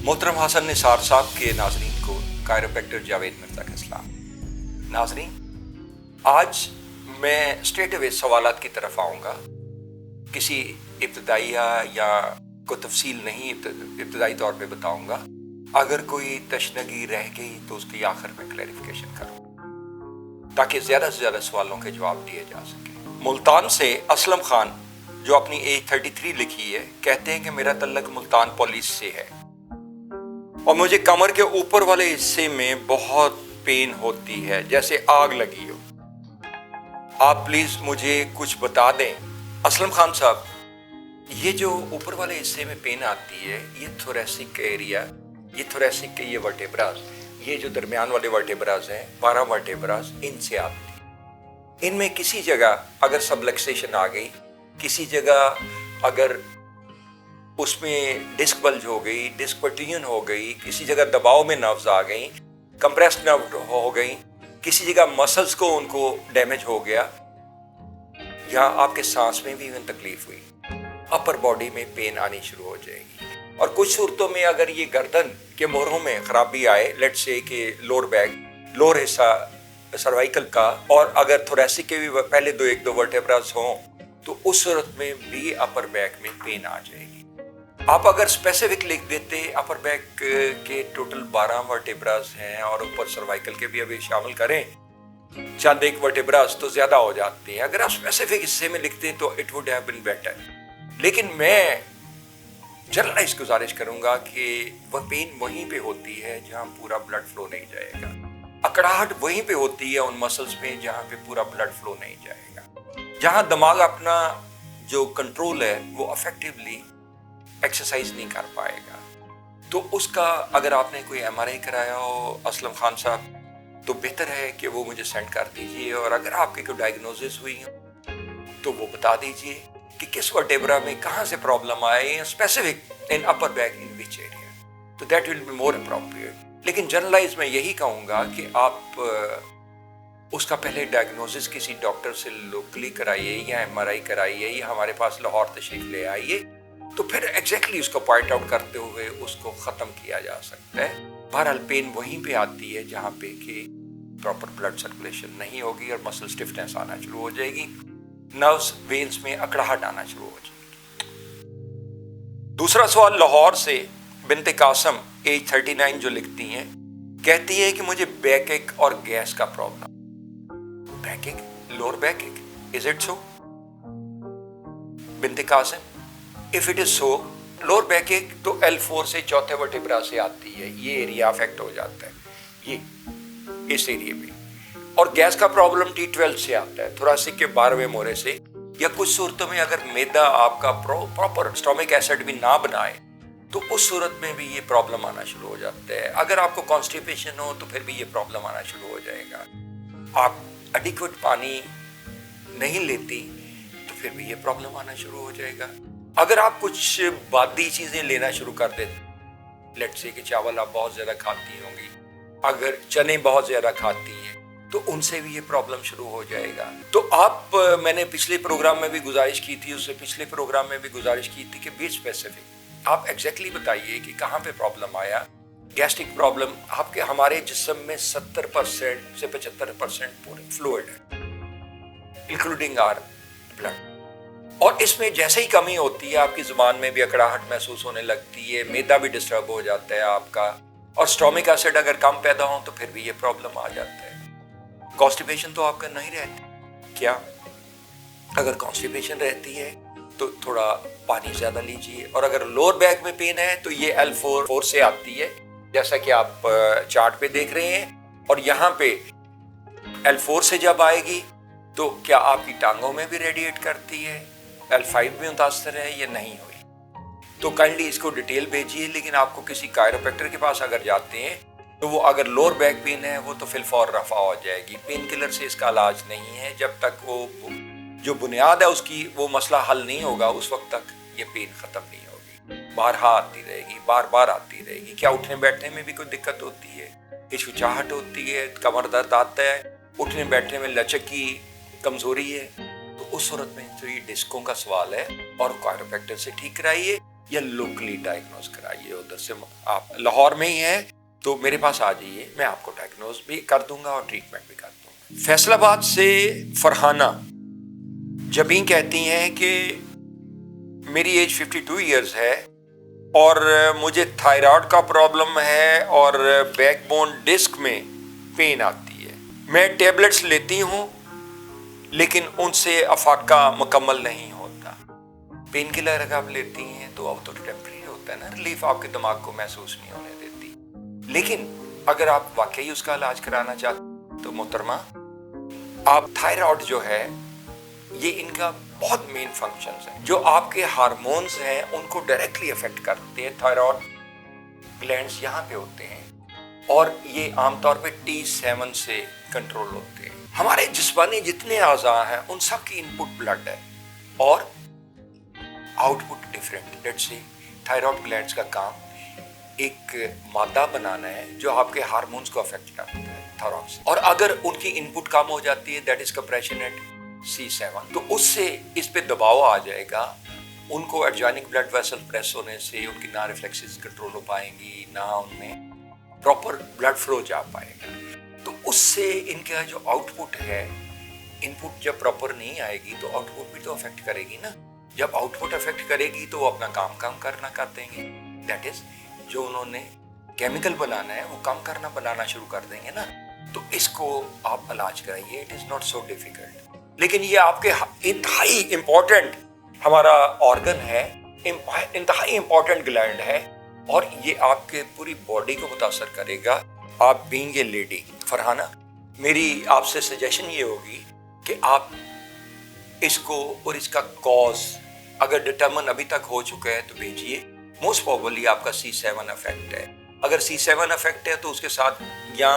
मोहतरम हसन निसार साहब के नाजरीन को कायरोप्रैक्टर जावेद मिर्जा का सलाम। नाजरीन, आज मैं स्ट्रेट अवे सवालात की तरफ आऊँगा। किसी इब्तदाइया या को तफसील नहीं, इब्तदाई तौर पे बताऊँगा। अगर कोई तशनगी रह गई तो उसकी आखिर में क्लैरिफिकेशन करूँ ताकि ज़्यादा से ज़्यादा सवालों के जवाब दिए जा सके। मुल्तान से असलम खान जो अपनी एज 33 लिखी है, कहते हैं कि मेरा तल्लक मुल्तान पुलिस से है और मुझे कमर के ऊपर वाले हिस्से में बहुत पेन होती है, जैसे आग लगी हो। आप प्लीज मुझे कुछ बता दें। असलम खान साहब, ये जो ऊपर वाले हिस्से में पेन आती है, ये थोरेसिक एरिया, ये थोरेसिक के ये वर्टेब्रास, ये जो दरमियान वाले वर्टेब्रास हैं, 12 वर्टेब्रास, इनसे आती है। इनमें किसी जगह अगर सबलक्सेशन आ गई, किसी जगह अगर उसमें डिस्क बल्ज हो गई, डिस्क पर्टियन हो गई, किसी जगह दबाव में नर्व्स आ गई, कंप्रेस्ड नर्व हो गई, किसी जगह मसल्स को उनको डैमेज हो गया, या आपके सांस में भी तकलीफ हुई, अपर बॉडी में पेन आनी शुरू हो जाएगी। और कुछ सूरतों में अगर ये गर्दन के मोहरों में खराबी आए, लेट्स से कि लोअर बैक, लोअर हिस्सा सर्वाइकल का, और अगर थोरेसिक के भी पहले एक दो वर्टेब्रास हों, तो उस सूरत में भी अपर बैक में पेन आ जाएगी। आप अगर स्पेसिफिक लिख देते अपर बैक के टोटल 12 वर्टेब्रास हैं और ऊपर सर्वाइकल के भी अभी शामिल करें चंद एक वर्टेब्रास, तो ज्यादा हो जाते हैं। अगर आप स्पेसिफिक हिस्से में लिखते तो it would have been better. लेकिन मैं जनरलाइज गुजारिश करूंगा कि वह पेन वहीं पे होती है जहां पूरा ब्लड फ्लो नहीं जाएगा। अकड़ाहट वहीं पे होती है उन मसल्स में जहां पे पूरा ब्लड फ्लो नहीं जाएगा। जहां दिमाग अपना जो कंट्रोल है वो इफेक्टिवली एक्सरसाइज नहीं कर पाएगा। तो उसका अगर आपने कोई एमआरआई कराया हो असलम खान साहब, तो बेहतर है कि वो मुझे सेंड कर दीजिए। और अगर आपकी कोई डायग्नोसिस हुई हो तो वो बता दीजिए कि किस वर्टेब्रा में कहाँ से प्रॉब्लम आए, specific in upper back in which area, तो that will be more appropriate. लेकिन जनरलाइज मैं यही कहूँगा कि आप उसका पहले डायग्नोसिस किसी डॉक्टर से लोकली कराइए या एमआरआई कराइए या हमारे पास लाहौर तशरीफ ले आइए, तो फिर एग्जैक्टली उसको पॉइंट आउट करते हुए उसको ख़त्म किया जा सकता है। बहरहाल पेन वहीं पे आती है जहाँ पे कि प्रॉपर ब्लड सर्कुलेशन नहीं होगी और मसल स्टिफनेस आना शुरू हो जाएगी, नर्व्स वेन्स में अकड़ाहट आना शुरू हो जाएगी। दूसरा सवाल लाहौर से बिनते कासम एज 39 जो लिखती हैं, कहती है कि मुझे बैक एक और गैस का problem. Back ache, lower back ache, is it so? Binte Qasim, if it is so, lower back ache तो L4 से चौथे वर्टेब्रा से आती है, ये एरिया अफेक्ट हो जाता है, ये इस एरिया में। और गैस का प्रॉब्लम T12 से आता है, थोरेसिक के 12वें मोहरे से। या कुछ सूरतों में अगर मैदा आपका प्रॉपर स्टोमिक एसिड भी ना बनाए तो उस सूरत में भी ये प्रॉब्लम आना शुरू हो जाता है। अगर आपको कॉन्स्टिपेशन हो तो फिर भी ये प्रॉब्लम आना शुरू हो जाएगा। आप एडिक्वेट पानी नहीं लेती तो फिर भी ये प्रॉब्लम आना शुरू हो जाएगा। अगर आप कुछ बादी चीजें लेना शुरू कर देते, लेट्स से कि चावल आप बहुत ज्यादा खाती होंगी, अगर चने बहुत ज्यादा खाती हैं, तो उनसे भी ये प्रॉब्लम शुरू हो जाएगा। तो आप, मैंने पिछले प्रोग्राम में भी गुजारिश की थी, उससे पिछले प्रोग्राम में भी गुजारिश की थी कि बी स्पेसिफिक आप एग्जैक्टली बताइए कि कहाँ पे प्रॉब्लम आया। गैस्ट्रिक प्रॉब्लम आपके, हमारे जिस्म में 70% से 75% पूरे फ्लूइड है, इंक्लूडिंग आवर ब्लड। और इसमें जैसे ही कमी होती है आपकी जुबान में भी अकड़ाहट महसूस होने लगती है, मैदा भी डिस्टर्ब हो जाता है आपका, और स्टोमिक एसिड अगर कम पैदा हो तो फिर भी ये प्रॉब्लम आ जाता है। कॉन्स्टिपेशन तो आपका नहीं रहती क्या? अगर कॉन्स्टिपेशन रहती है तो थोड़ा पानी ज्यादा लीजिए। और अगर लोअर बैक में पेन है तो ये L4 से आती है, जैसा कि आप चार्ट पे देख रहे हैं। और यहाँ पे L4 से जब आएगी तो क्या आपकी टांगों में भी रेडिएट करती है, L5 में मुतासर है या नहीं हुई, तो काइंडली इसको डिटेल भेजिए। लेकिन आपको किसी कायरोप्रैक्टर के पास अगर जाते हैं तो वो अगर लोअर बैक पेन है वो तो फिलफौर रफा हो जाएगी। पेन किलर से इसका इलाज नहीं है। जब तक वो जो बुनियाद है उसकी वो मसला हल नहीं होगा, उस वक्त तक ये पेन खत्म नहीं होगी, बारहा आती रहेगी, बार बार आती रहेगी। क्या उठने बैठने में भी कोई दिक्कत होती है, हिचकिचाहट होती है, कमर दर्द आता है, उठने बैठने में लचक की कमजोरी है, तो उस सूरत में तो ये डिस्कों का सवाल है और कायरोप्रैक्टर से ठीक कराइए। या लोकली डायग्नोज कराइए। उधर से आप लाहौर में ही हैं तो मेरे पास आ जाइए, मैं आपको डायग्नोज भी कर दूंगा और ट्रीटमेंट भी कर दूंगा। फैसलाबाद से फरहाना जबीन कहती हैं कि मेरी एज 52 इयर्स है और मुझे थायराइड का प्रॉब्लम है और बैकबोन डिस्क में पेन आती है। मैं टेबलेट्स लेती हूँ लेकिन उनसे अफाका मुकम्मल नहीं होता। पेन किलर अगर आप लेती हैं तो अब तो टेम्परेरी होता है ना, रिलीफ आपके दिमाग को महसूस नहीं होने देती। लेकिन अगर आप वाकई उसका इलाज कराना चाहते तो मोहतरमा, आप थायराइड जो है ये इनका बहुत मेन फंक्शंस है जो आपके हार्मोन्स हैं उनको डायरेक्टली अफेक्ट करते हैं। थायराइड ग्लैंड्स यहाँ पे होते हैं और ये आमतौर पे T7 से कंट्रोल होते हैं। हमारे जिस्मानी जितने आज़ा हैं उन सब की इनपुट ब्लड है और output different. Let's say thyroid glands का काम एक मादा बनाना है जो आपके हार्मोन्स को अफेक्ट करता है थायराइड से, और अगर उनकी इनपुट कम हो जाती है that is compression eight C7 तो उससे इस पे दबाव आ जाएगा। उनको एडजॉइनिंग ब्लड वेसल प्रेस होने से उनकी ना रिफ्लेक्सेस कंट्रोल हो पाएंगी, ना उनमें प्रॉपर ब्लड फ्लो जा पाएगा। तो उससे इनका जो आउटपुट है, इनपुट जब प्रॉपर नहीं आएगी तो आउटपुट भी तो अफेक्ट करेगी ना। जब आउटपुट अफेक्ट करेगी तो वो अपना काम करना कर देंगे। दैट इज जो उन्होंने केमिकल बनाना है वो काम बनाना शुरू कर देंगे ना। तो इसको आप इलाज कराइए, it is not so difficult. लेकिन ये आपके इंतहाई इंपॉर्टेंट हमारा ऑर्गन है, इंतहाई इंपॉर्टेंट ग्लैंड है और ये आपके पूरी बॉडी को मुतासर करेगा। आप बीइंग ए लेडी फरहाना, मेरी आपसे सजेशन ये होगी कि आप इसको और इसका कॉज अगर डिटरमिन अभी तक हो चुका है तो भेजिए। मोस्ट प्रोबेबली आपका C7 अफेक्ट है। अगर C7 अफेक्ट है तो उसके साथ या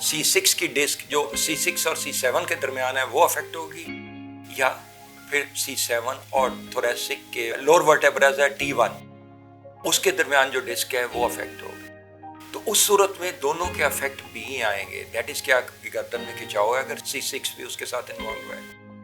C6 की डिस्क जो C6 और C7 के दरमियान है वो अफेक्ट होगी, या फिर C7 और थोरेसिक के लोअर वर्टेब्रास है T1 उसके दरमियान जो डिस्क है वो अफेक्ट होगी। तो उस सूरत में दोनों के अफेक्ट भी आएंगे। दैट इज क्या गर्दन में खिंचाव है, अगर C6 भी उसके साथ इन्वॉल्व है,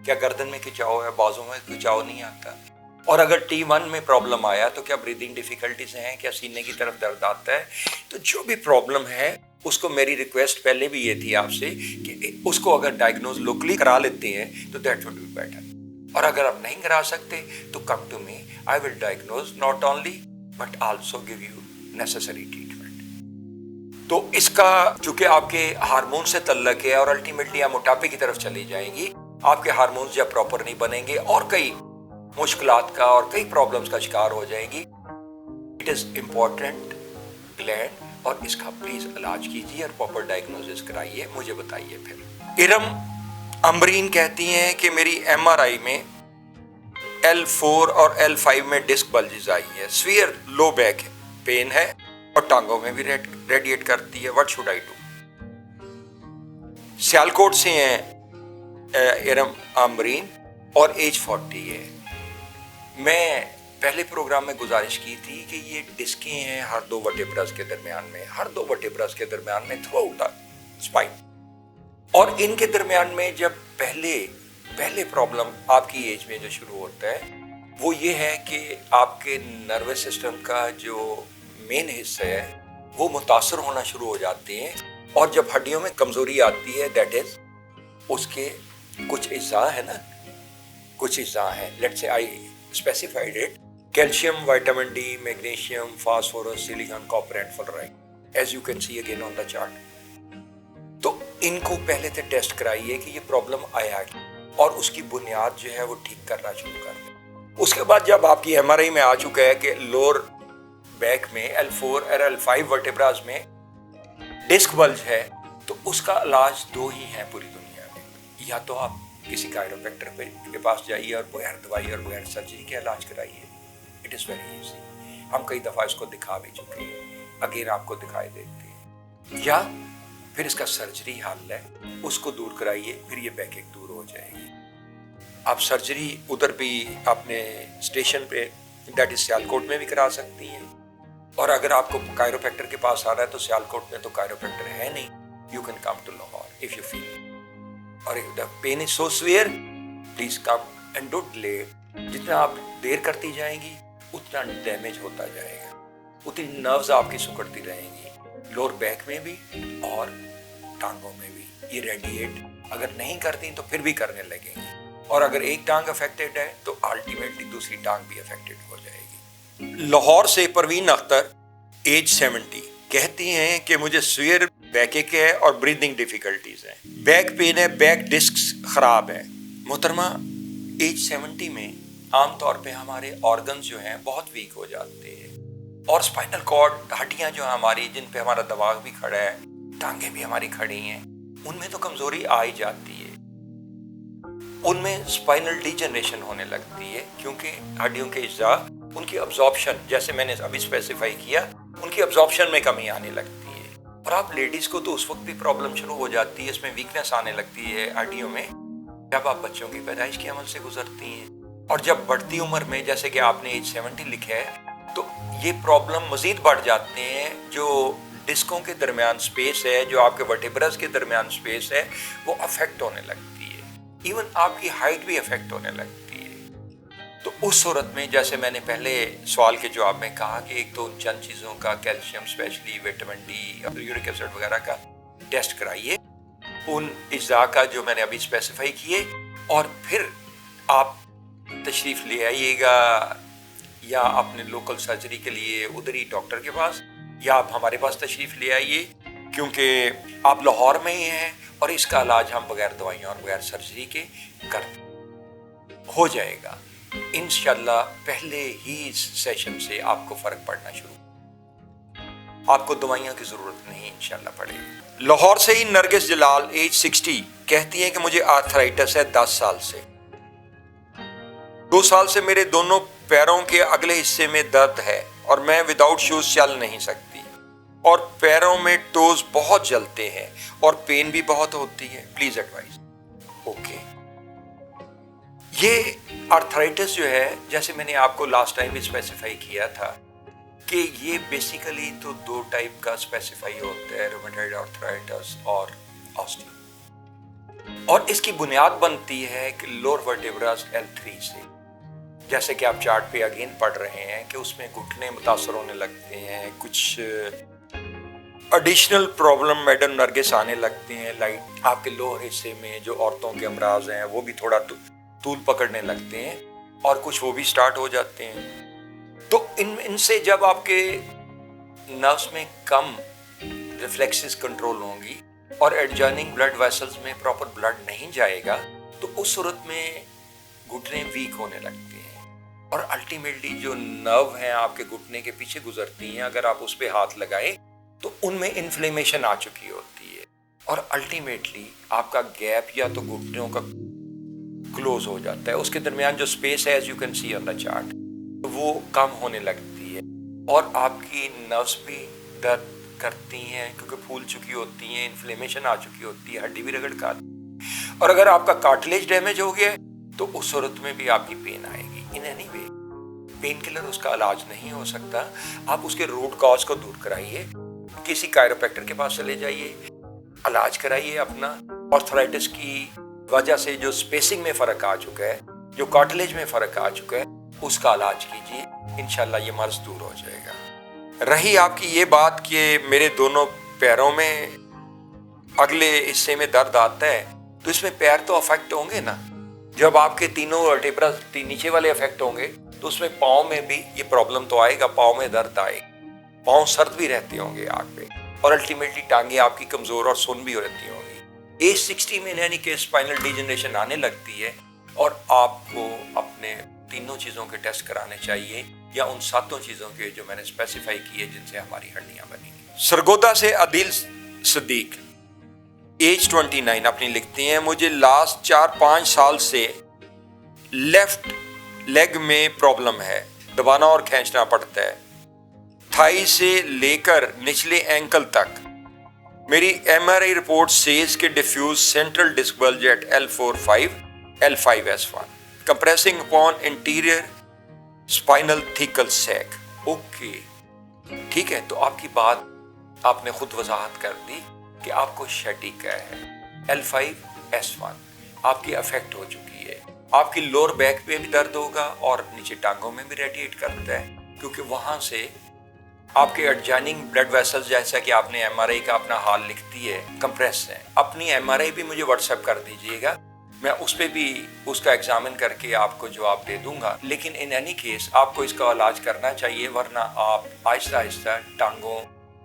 क्या गर्दन में खिंचाव है, बाजू में खिंचाव नहीं आता। और अगर T1 में प्रॉब्लम आया तो क्या ब्रीदिंग डिफिकल्टीज हैं, क्या सीने की तरफ दर्द आता है। तो जो भी प्रॉब्लम है उसको मेरी रिक्वेस्ट पहले भी ये थी आपसे कि उसको अगर डायग्नोज लोकली करा लेते हैं तो दैट वुड बी बेटर। और अगर आप नहीं करा सकते तो come to me, I will diagnose not only but also give you necessary treatment. तो इसका चूंकि आपके हार्मोन से तल्लक है और अल्टीमेटली आप मोटापे की तरफ चली जाएंगी, आपके हार्मोन्स जब प्रॉपर नहीं बनेंगे और कई मुश्किलात का और कई प्रॉब्लम्स का शिकार हो जाएंगी। इट इज इम्पोर्टेंट ग्लैंड और इसका प्लीज इलाज कीजिए और प्रॉपर डायग्नोसिस कराइए, मुझे बताइए। फिर इरम अमरीन कहती हैं कि मेरी MRI में L4 और L5 में डिस्क बल्जेस आई है, स्फीयर लो बैक पेन है और टांगों में भी रेडिएट करती है। What should I do? Sialkot से हैं इरम अमरीन और एज 40 है। मैं पहले प्रोग्राम में गुजारिश की थी कि ये डिस्कें हैं हर दो वर्टेब्रास के दरमियान में, हर दो वर्टेब्रास के दरमियान में थ्रू आउट स्पाइन, और इनके दरमियान में जब पहले प्रॉब्लम आपकी एज में जो शुरू होता है वो ये है कि आपके नर्वस सिस्टम का जो मेन हिस्सा है वो मुतासर होना शुरू हो जाते हैं। और जब हड्डियों में कमजोरी आती है दैट इज उसके कुछ इज़ा है ना, कुछ इज़ा है। Let's say I specified it: calcium, vitamin D, magnesium, phosphorus, silicon, copper and fluoride, as you can see again on the chart. तो इनको पहले से टेस्ट कराइए कि ये प्रॉब्लम आया है और उसकी बुनियाद जो है वो ठीक करना शुरू कर दें। उसके बाद जब आपकी MRI में आ चुका है कि लोअर बैक में L4 और L5 वर्टेब्रास में डिस्क बल्ज है, तो उसका इलाज दो ही है पूरी दुनिया में। या तो आप किसी कायरोप्रैक्टर के पास जाइए और बगैर दवाई और बगैर सर्जरी के इलाज कराइए, इट इज़ वेरी इजी। हम कई दफ़ा इसको दिखा भी चुके हैं, अगेन आपको दिखाई देते हैं। या फिर इसका सर्जरी हल है, उसको दूर कराइए, फिर ये बैक दूर हो जाएगी। आप सर्जरी उधर भी अपने स्टेशन पे दैट इज सियालकोट में भी करा सकती हैं, और अगर आपको कायरोप्रैक्टर के पास आ रहा है तो सियालकोट में तो कायरोप्रैक्टर है नहीं, you can come to Lahore if you feel, और if the pain is so severe please come and don't delay. जितना आप देर करती जाएंगी उतना डैमेज होता जाएगा, उतनी नर्व्स आपकी सिकुड़ती रहेंगी, लोअर बैक में भी और टांगों में भी। ये रेडिएट अगर नहीं करती तो फिर भी करने लगेंगी, और अगर एक टांग अफेक्टेड है तो अल्टीमेटली दूसरी टांग भी अफेक्टेड हो जाएगी। लाहौर से परवीन अख्तर, एज 70, कहती हैं कि मुझे सीवियर बैकएक है और ब्रीदिंग डिफिकल्टीज है, बैक पेन है, बैक डिस्क खराब है। मोहतरमा, एज 70 में आमतौर पे हमारे ऑर्गन्स जो हैं बहुत वीक हो जाते हैं, और स्पाइनल कॉर्ड, हड्डियां जो हमारी, जिन पे हमारा दिमाग भी खड़ा है, टांगे भी हमारी खड़ी हैं, उनमें तो कमजोरी आ ही जाती है। उनमें स्पाइनल डिजेनरेशन होने लगती है, क्योंकि हड्डियों के अज्जा, उनकी अब्जॉर्प्शन, जैसे मैंने अभी स्पेसिफाई किया, उनकी अब्जॉर्प्शन में कमी आने लगती है। और आप लेडीज को तो उस वक्त भी प्रॉब्लम शुरू हो जाती है, इसमें वीकनेस आने लगती है हड्डियों में, जब आप बच्चों की पैदाइश के अमल से गुजरती हैं। और जब बढ़ती उम्र में, जैसे कि आपने एज 70 लिखा है, तो ये प्रॉब्लम मजीद बढ़ जाते हैं। जो डिस्कों के दरमियान स्पेस है, जो आपके वर्टेब्रस के दरमियान स्पेस है, वो अफेक्ट होने लगती है। इवन आपकी हाइट भी अफेक्ट होने लगती है। तो उस सूरत में, जैसे मैंने पहले सवाल के जवाब में कहा कि एक तो उन चंद चीज़ों का, calcium specially, vitamin D, uric acid वगैरह का टेस्ट कराइए, उन अज्जा का जो मैंने अभी स्पेसिफाई किए, और फिर आप तशरीफ़ ले आइएगा या अपने लोकल सर्जरी के लिए उधर ही डॉक्टर के पास, या आप हमारे पास तशरीफ़ ले आइए, क्योंकि आप लाहौर में ही हैं और इसका इलाज हम बगैर दवाइयों और बगैर सर्जरी के कर हो जाएगा इंशाल्लाह। पहले ही सेशन से आपको फ़र्क पड़ना शुरू, आपको दवाइयों की ज़रूरत नहीं इंशाल्लाह पड़ेगी। लाहौर से ही नरगिस जलाल, एज 60, कहती हैं कि मुझे आर्थराइटिस है 10 साल से। 2 साल से मेरे दोनों पैरों के अगले हिस्से में दर्द है और मैं विदाउट शूज चल नहीं सकती, और पैरों में टोज बहुत जलते हैं और पेन भी बहुत होती है, प्लीज एडवाइस। ओके, ये आर्थराइटिस जो है, जैसे मैंने आपको लास्ट टाइम भी स्पेसिफाई किया था कि ये बेसिकली तो 2 टाइप का स्पेसिफाई होता है, रूमेटॉइड आर्थराइटिस और ऑस्टियो, और इसकी बुनियाद बनती है कि लोअर वर्टेब्रास L3 से। जैसे कि आप चार्ट पे अगेन पढ़ रहे हैं कि उसमें घुटने मुतासर होने लगते हैं, कुछ एडिशनल प्रॉब्लम मैडम नरगिस आने लगते हैं, लाइक आपके लोअर हिस्से में जो औरतों के अमराज हैं वो भी थोड़ा तूल पकड़ने लगते हैं, और कुछ वो भी स्टार्ट हो जाते हैं। तो इनसे जब आपके नर्व्स में कम रिफ्लेक्सेस कंट्रोल होंगी और एडजॉइनिंग ब्लड वेसल्स में प्रॉपर ब्लड नहीं जाएगा, तो उस सूरत में घुटने वीक होने लगते हैं, और अल्टीमेटली जो नर्व हैं आपके घुटने के पीछे गुजरती हैं, अगर आप उस पर हाथ लगाएं तो उनमें इन्फ्लेमेशन आ चुकी होती है, और अल्टीमेटली आपका गैप या तो घुटनों का क्लोज हो जाता है, उसके दरमियान जो स्पेस है, as you can see on the chart, वो कम होने लगती है, और आपकी नर्व्स भी दर्द करती हैं क्योंकि फूल चुकी होती हैं, इन्फ्लेमेशन आ चुकी होती है, हड्डी भी रगड़ खाती। और अगर आपका कार्टिलेज डैमेज हो गया तो उस सूरत में भी आपकी पेन आएगी। In any way, pain killer उसका इलाज नहीं हो सकता। आप उसके रूट कॉज को दूर कराइए, किसी कायरोप्रैक्टर के पास चले जाइए, इलाज कराइए अपना। आर्थराइटिस की वजह से जो स्पेसिंग में फर्क आ चुका है, जो कार्टिलेज में फर्क आ चुका है, उसका इलाज कीजिए, इंशाल्लाह ये मर्ज दूर हो जाएगा। रही आपकी ये बात कि मेरे दोनों पैरों में अगले हिस्से में दर्द आता है, तो इसमें पैर तो अफेक्ट होंगे ना। जब आपके तीनों वर्टेब्रा नीचे वाले अफेक्ट होंगे तो उसमें पाँव में भी ये प्रॉब्लम तो आएगा, पाँव में दर्द आएगा, पाँव सर्द भी रहते होंगे आग पे, और अल्टीमेटली टांगे आपकी कमजोर और सुन भी रहती होंगी। एज 60 में यानी कि स्पाइनल डिजेनरेशन आने लगती है, और आपको अपने तीनों चीज़ों के टेस्ट कराने चाहिए, या उन 7 चीज़ों के जो मैंने स्पेसिफाई किए जिनसे हमारी हड्डियाँ बनेंगी। सरगोदा से आदिल सदीक, एज 29, अपनी लिखती हैं, मुझे लास्ट 4-5 साल से लेफ्ट लेग में प्रॉब्लम है, दबाना और खींचना पड़ता है, थाई से लेकर निचले एंकल तक। मेरी MRI रिपोर्ट सेज के diffuse central disc bulge at L4-5 L5S1 compressing upon interior spinal thecal sac. Okay, ठीक है, तो आपकी बात आपने खुद वजाहत कर दी कि आपको शैटिका है, L5S1 आपकी अफेक्ट हो चुकी है, آپ کی لوور بیک پہ بھی درد ہوگا اور نیچے ٹانگوں میں بھی ریڈیٹ کرتا ہے، کیونکہ وہاں سے آپ کے ایڈجائننگ بلڈ ویسلز، جیسا کہ آپ نے ایم آر آئی کا اپنا حال لکھتی ہے، کمپریس ہیں۔ اپنی ایم آر آئی بھی مجھے واٹس ایپ کر دیجئے گا، میں اس پہ بھی اس کا ایگزامن کر کے آپ کو جواب دے دوں گا۔ لیکن ان اینی کیس آپ کو اس کا علاج کرنا چاہیے، ورنہ آپ آہستہ آہستہ ٹانگوں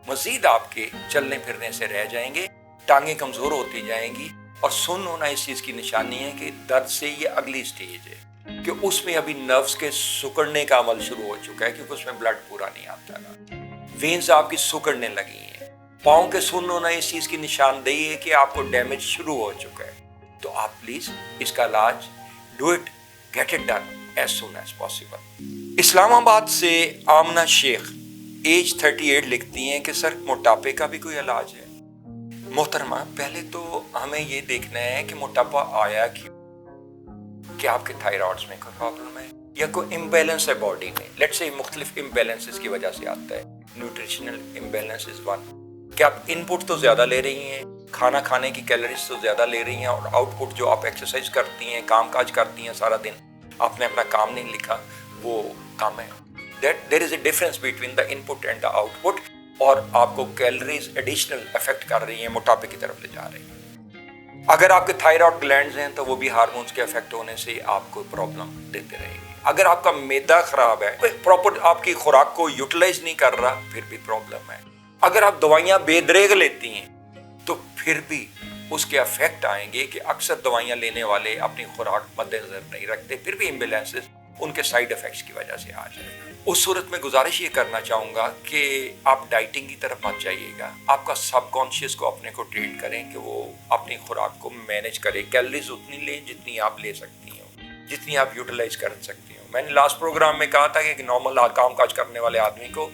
مزید آپ کے چلنے پھرنے سے رہ جائیں گے، ٹانگیں کمزور ہوتی جائیں گی، اور سن ہونا اس چیز کی نشانی ہے کہ درد سے یہ اگلی سٹیج ہے کہ اس میں ابھی نروز کے سکڑنے کا عمل شروع ہو چکا ہے، کیونکہ اس میں بلڈ پورا نہیں آتا نا، وینز آپ کی سکڑنے لگی ہیں۔ پاؤں کے سن ہونا اس چیز کی نشاندہی ہے کہ آپ کو ڈیمیج شروع ہو چکا ہے۔ تو آپ پلیز اس کا علاج do it, get it done as soon as possible. Islamabad سے آمنہ شیخ ایج 38 لکھتی ہیں کہ سر موٹاپے کا بھی کوئی علاج ہے؟ محترمہ، پہلے تو ہمیں یہ دیکھنا ہے کہ موٹاپا آیا کیوں، کہ آپ کے تھائرائیڈز میں کوئی پرابلم ہے یا کوئی امبیلنس ہے باڈی میں۔ لیٹس سے مختلف امبیلنسز کی وجہ سے آتا ہے۔ نیوٹریشنل امبیلنس از ون، کہ آپ ان پٹ تو زیادہ لے رہی ہیں، کھانا کھانے کی کیلوریز تو زیادہ لے رہی ہیں، اور آؤٹ پٹ جو آپ ایکسرسائز کرتی ہیں، کام کاج کرتی ہیں سارا دن، آپ نے اپنا کام نہیں لکھا، وہ کم ہے۔ There is a difference between the input and the output، اور آپ کو کیلوریز ایڈیشنل افیکٹ کر رہی ہیں، موٹاپے کی طرف لے جا رہی ہیں۔ اگر آپ کے تھائرائیڈ گلینڈز ہیں تو وہ بھی ہارمونز کے افیکٹ ہونے سے آپ کو پرابلم دیتے رہے گی۔ اگر آپ کا معدہ خراب ہے، پراپر آپ کی خوراک کو یوٹیلائز نہیں کر رہا، پھر بھی پرابلم ہے۔ اگر آپ دوائیاں بے دریغ لیتی ہیں تو پھر بھی اس کے افیکٹ آئیں گے، کہ اکثر دوائیاں لینے والے اپنی خوراک مد نظر نہیں رکھتے، پھر بھی امبیلنسز ان کے سائیڈ افیکٹس کی وجہ سے آ جائے گا۔ اس صورت میں گزارش یہ کرنا چاہوں گا کہ آپ ڈائٹنگ کی طرف مت جائیے گا، آپ کا سب کانشیس کو اپنے کو ٹریٹ کریں کہ وہ اپنی خوراک کو مینیج کرے، کیلوریز اتنی لیں جتنی آپ لے سکتی ہیں، جتنی آپ یوٹیلائز کر سکتی ہیں۔ میں نے لاسٹ پروگرام میں کہا تھا کہ نارمل کام کاج کرنے والے آدمی کو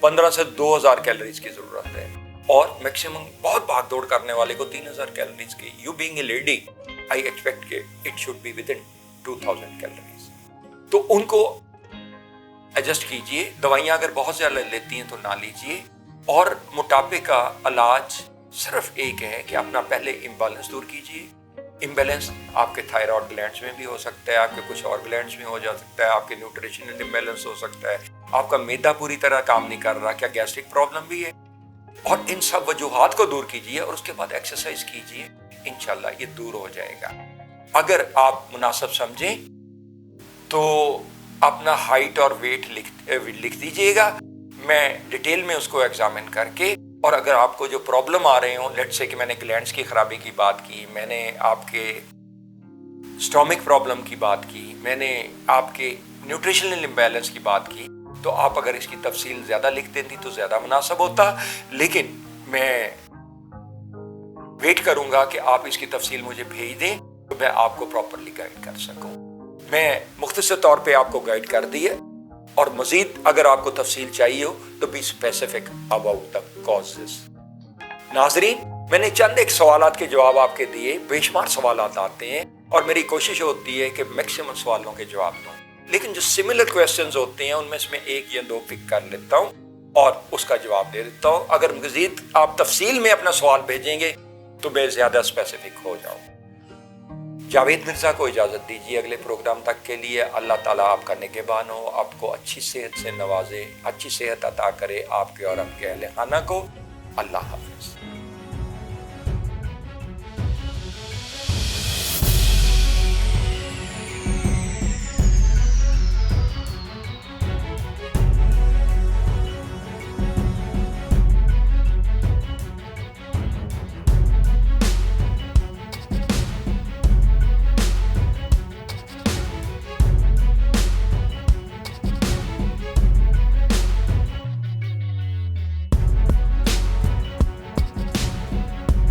15 سے 2000 کیلوریز کی ضرورت ہے، اور میکسیمم بہت بھاگ دوڑ کرنے والے کو 3000 کیلوریز کی۔ You being a lady, I expect کہ it should be within 2000 calories. تو ان کو ایڈجسٹ کیجئے، دوائیاں اگر بہت زیادہ لیتی ہیں تو نہ لیجئے۔ اور موٹاپے کا علاج صرف ایک ہے کہ اپنا پہلے امبیلنس دور کیجئے۔ امبیلنس آپ کے تھائرائیڈ گلینڈز میں بھی ہو سکتا ہے، آپ کے کچھ اور گلینڈز میں ہو جا سکتا ہے، آپ کے نیوٹریشنل امبیلنس ہو سکتا ہے، آپ کا معدہ پوری طرح کام نہیں کر رہا، کیا گیسٹرک پرابلم بھی ہے؟ اور ان سب وجوہات کو دور کیجئے، اور اس کے بعد ایکسرسائز کیجئے، انشاءاللہ یہ دور ہو جائے گا۔ اگر آپ مناسب سمجھیں تو اپنا ہائٹ اور ویٹ لکھ دیجئے گا، میں ڈیٹیل میں اس کو ایگزامن کر کے، اور اگر آپ کو جو پرابلم آ رہے ہوں، لیٹس سے کہ میں نے گلینڈز کی خرابی کی بات کی، میں نے آپ کے سٹومک پرابلم کی بات کی، میں نے آپ کے نیوٹریشنل امبیلنس کی بات کی، تو آپ اگر اس کی تفصیل زیادہ لکھ دیتی تو زیادہ مناسب ہوتا، لیکن میں ویٹ کروں گا کہ آپ اس کی تفصیل مجھے بھیج دیں تو میں آپ کو پراپرلی گائیڈ کر سکوں۔ میں مختصر طور پہ آپ کو گائیڈ کر دیے، اور مزید اگر آپ کو تفصیل چاہیے ہو تو be specific about the causes. ناظرین، میں نے چند ایک سوالات کے جواب آپ کے دیے، بے شمار سوالات آتے ہیں، اور میری کوشش ہوتی ہے کہ میکسیمم سوالوں کے جواب دوں، لیکن جو سملر کویسچنز ہوتے ہیں ان میں سے میں ایک یا دو پک کر لیتا ہوں اور اس کا جواب دے دیتا ہوں۔ اگر مزید آپ تفصیل میں اپنا سوال بھیجیں گے تو میں زیادہ اسپیسیفک ہو جاؤں۔ جاوید مرزا کو اجازت دیجیے اگلے پروگرام تک کے لیے۔ اللہ تعالیٰ آپ کا نگہبان ہو، آپ کو اچھی صحت سے نوازے، اچھی صحت عطا کرے آپ کے اور آپ کے اہل خانہ کو۔ اللہ حافظ۔